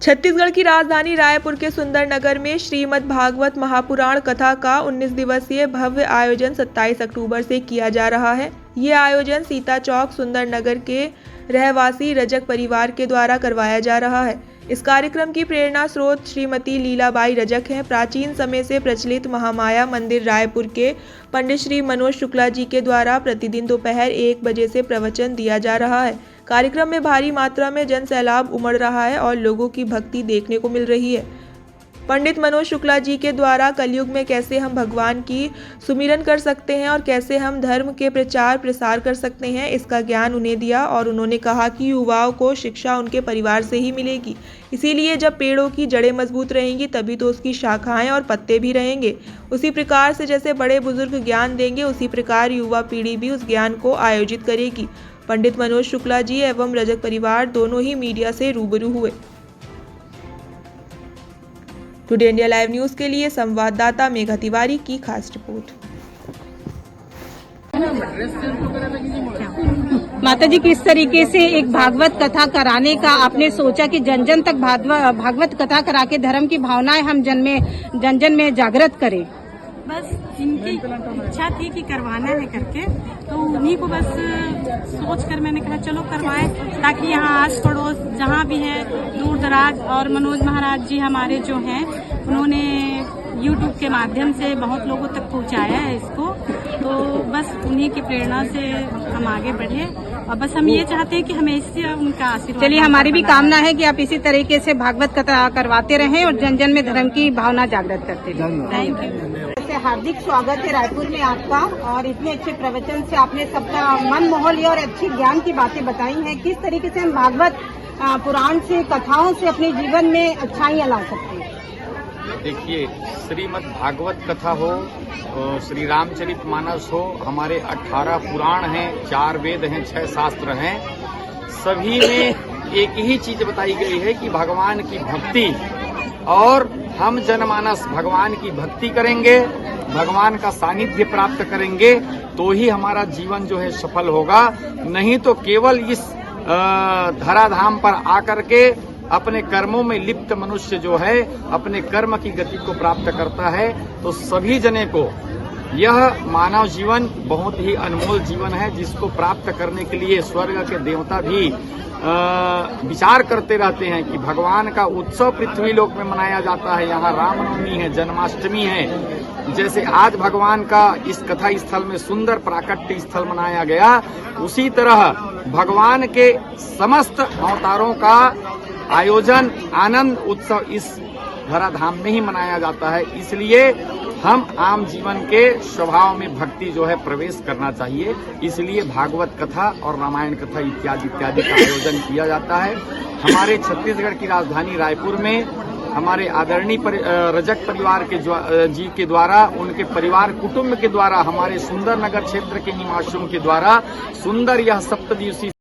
छत्तीसगढ़ की राजधानी रायपुर के सुंदर नगर में श्रीमद् भागवत महापुराण कथा का 19 दिवसीय भव्य आयोजन 27 अक्टूबर से किया जा रहा है। ये आयोजन सीता चौक सुंदर नगर के रहवासी रजक परिवार के द्वारा करवाया जा रहा है। इस कार्यक्रम की प्रेरणा स्रोत श्रीमती लीलाबाई रजक हैं। प्राचीन समय से प्रचलित महामाया मंदिर रायपुर के पंडित श्री मनोज शुक्ला जी के द्वारा प्रतिदिन दोपहर 1 बजे से प्रवचन दिया जा रहा है। कार्यक्रम में भारी मात्रा में जन सैलाब उमड़ रहा है और लोगों की भक्ति देखने को मिल रही है। पंडित मनोज शुक्ला जी के द्वारा कलयुग में कैसे हम भगवान की सुमिरन कर सकते हैं और कैसे हम धर्म के प्रचार प्रसार कर सकते हैं, इसका ज्ञान उन्हें दिया और उन्होंने कहा कि युवाओं को शिक्षा उनके परिवार से ही मिलेगी। इसीलिए जब पेड़ों की जड़ें मजबूत रहेंगी तभी तो उसकी शाखाएं और पत्ते भी रहेंगे। उसी प्रकार से जैसे बड़े बुजुर्ग ज्ञान देंगे, उसी प्रकार युवा पीढ़ी भी उस ज्ञान को आयोजित करेगी। पंडित मनोज शुक्ला जी एवं रजक परिवार दोनों ही मीडिया से रूबरू हुए। टुडे इंडिया लाइव न्यूज के लिए संवाददाता मेघा तिवारी की खास रिपोर्ट। माता जी, किस तरीके से एक भागवत कथा कराने का आपने सोचा कि जन जन तक भागवत कथा करा के धर्म की भावनाएं हम जन जन में जागृत करें? बस इनकी इच्छा थी कि करवाना है करके, तो उन्हीं को बस सोचकर मैंने कहा चलो करवाएं, ताकि यहाँ आस पड़ोस जहाँ भी है दूर दराज, और मनोज महाराज जी हमारे जो हैं उन्होंने YouTube के माध्यम से बहुत लोगों तक पहुँचाया है इसको, तो बस उन्हीं की प्रेरणा से हम आगे बढ़े और बस हम ये चाहते हैं कि हमें इससे उनका आशीर्वाद। चलिए, हमारी भी कामना है कि आप इसी तरीके से भागवत कथा करवाते रहें और जन जन में धर्म की भावना जागृत करते रहें। Thank you. हार्दिक स्वागत है रायपुर में आपका, और इतने अच्छे प्रवचन से आपने सबका मन मोह लिया और अच्छी ज्ञान की बातें बताई हैं। किस तरीके से हम भागवत पुराण से, कथाओं से अपने जीवन में अच्छाइयाँ ला सकते हैं? देखिए, श्रीमद् भागवत कथा हो, श्री रामचरितमानस हो, हमारे 18 पुराण हैं, 4 वेद हैं, 6 शास्त्र हैं, सभी में एक ही चीज बताई गई है कि भगवान की भक्ति, और हम जनमानस भगवान की भक्ति करेंगे, भगवान का सानिध्य प्राप्त करेंगे तो ही हमारा जीवन जो है सफल होगा। नहीं तो केवल इस धराधाम पर आकर के अपने कर्मों में लिप्त मनुष्य जो है अपने कर्म की गति को प्राप्त करता है। तो सभी जने को यह मानव जीवन बहुत ही अनमोल जीवन है, जिसको प्राप्त करने के लिए स्वर्ग के देवता भी विचार करते रहते हैं कि भगवान का उत्सव पृथ्वी लोक में मनाया जाता है। यहाँ रामनवमी है, जन्माष्टमी है। जैसे आज भगवान का इस कथा स्थल में सुंदर प्राकट्य स्थल मनाया गया, उसी तरह भगवान के समस्त अवतारों का आयोजन, आनंद उत्सव इस धराधाम में ही मनाया जाता है। इसलिए हम आम जीवन के स्वभाव में भक्ति जो है प्रवेश करना चाहिए। इसलिए भागवत कथा और रामायण कथा इत्यादि इत्यादि का आयोजन किया जाता है। हमारे छत्तीसगढ़ की राजधानी रायपुर में हमारे आदरणीय रजक परिवार के जी के द्वारा, उनके परिवार कुटुंब के द्वारा, हमारे सुंदर नगर क्षेत्र के निवासियों के द्वारा सुंदर यह 7 दिवसीय